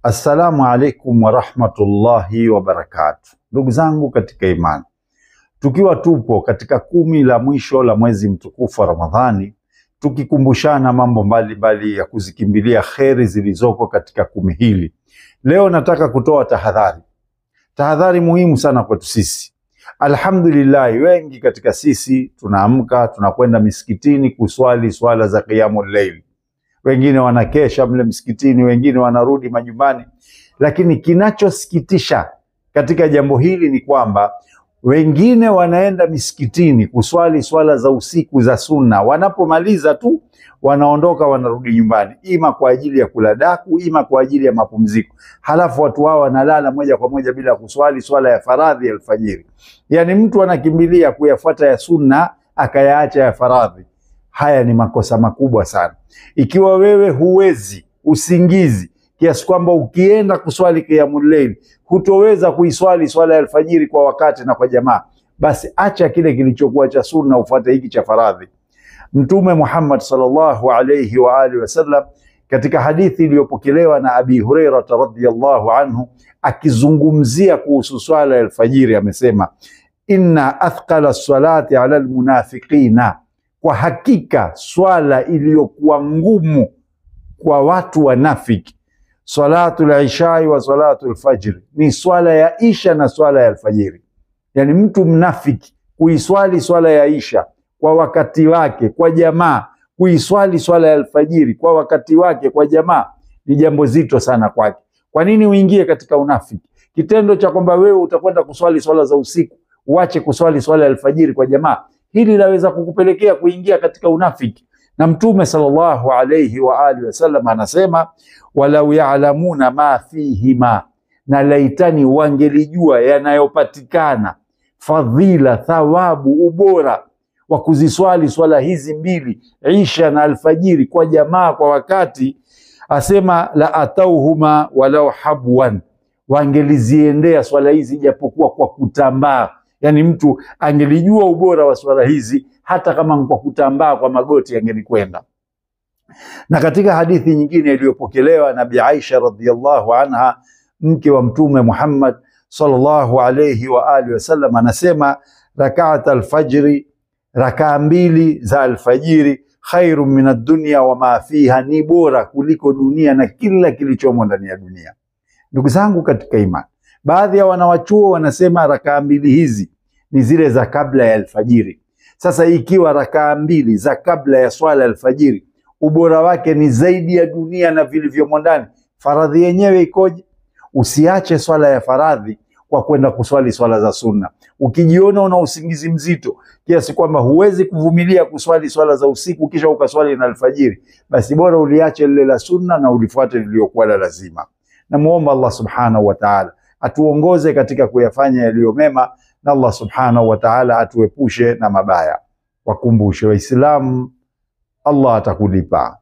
Assalamu alaikum wa rahmatullahi wa barakatuh. Ndugu zangu katika imani, tukiwa tupo katika 10 la mwisho la mwezi mtukufu wa Ramadhani, tukikumbushana mambo mbalimbali ya kuzikimbilia kheri zilizoko katika 10 hili. Leo nataka kutoa tahadhari muhimu sana kwetu sisi. Alhamdulillah, wengi katika sisi tunaamka, tunakwenda misikitini kuswali swala za qiyamul layl. Wengine wanakesha mle msikitini, wengine wanarudi majumbani. Lakini kinachosikitisha katika jambo hili ni kwamba wengine wanaenda misikitini kuswali swala za usiku za sunna, wanapomaliza tu wanaondoka, wanarudi nyumbani, ima kwa ajili ya kula daku, ima kwa ajili ya mapumziko. Halafu watu hao wanalala moja kwa moja bila kuswali swala ya faradhi ya alfajiri. Yani mtu anakimbilia kuyafuata ya sunna akayaacha ya faradhi. Haya ni makosa makubwa sana. Ikiwa wewe huwezi usingizi kiasi kwamba ukienda kuswali qiyamul layl hutoweza kuiswali swala ya alfajiri kwa wakati na kwa jamaa, basi acha kile kilichokuwa cha sunna, ufuate hiki cha faradhi. Mtume Muhammad sallallahu alayhi wa alihi wasallam katika hadithi iliyopokelewa na Abi Hurairah radhiyallahu anhu akizungumzia kuhusu swala ya alfajiri amesema, inna athqala salati ala almunafiqina, kwa hakika swala iliyokuwa ngumu kwa watu wanafiki, salatul ishai wa salatul fajr, ni swala ya isha na swala ya alfajiri. Yani mtu mnafiki kuiswali swala ya isha kwa wakati wake kwa jamaa, kuiswali swala ya alfajiri kwa wakati wake kwa jamaa, ni jambo zito sana kwake. Kwa nini uingie katika unafiki? Kitendo cha kwamba wewe utakwenda kuswali swala za usiku, uache kuswali swala ya alfajiri kwa jamaa, hili laweza kukupelekea kuingia katika unafiki. Na Mtume sallallahu alayhi wa alihi wasallam anasema, walau ya'lamuna ma fihima, na laitani wangelijua yanayopatikana fadhila, thawabu, ubora wa kuziswali swala hizi mbili, isha na alfajiri, kwa jamaa kwa wakati, asema la atauhuma walau habwan, wangeliziendea swala hizi japokuwa kwa kutambaa. Yani mtu angelijua ubora wa swala hizi hata kama kwa kutambaa kwa magoti angelikwenda. Na katika hadithi nyingine iliyopokelewa na Bi Aisha radhiyallahu anha, mke wa Mtume Muhammad sallallahu alayhi wa alihi wasallam, anasema rak'at alfajri, rakaa 2 za alfajiri, khairun min ad-dunya wa ma fiha, ni bora kuliko dunia na kila kilichomo ndani ya dunia. Ndugu zangu katika imani, baadhi ya wanawachuo wanasema rakaa 2 hizi ni zile za kabla ya alfajiri. Sasa ikiwa rakaa 2 za kabla ya swala ya alfajiri ubora wake ni zaidi ya dunia na vilivyomo ndani, faradhi yenyewe ikoje? Usiache swala ya faradhi kwa kwenda kuswali swala za sunna. Ukijiona una usingizi mzito kiasi kwamba huwezi kuvumilia kuswali swala za usiku kisha ukaswali na alfajiri, basi bora uliache lile la sunna na ulifuate lililokuwa la lazima. Na muomba Allah subhanahu wa ta'ala atuongoze katika kuyafanya yaliyo mema, na Allah subhanahu wa ta'ala atuepushe na mabaya. Wakumbushe Waislamu, Allah atakulipa.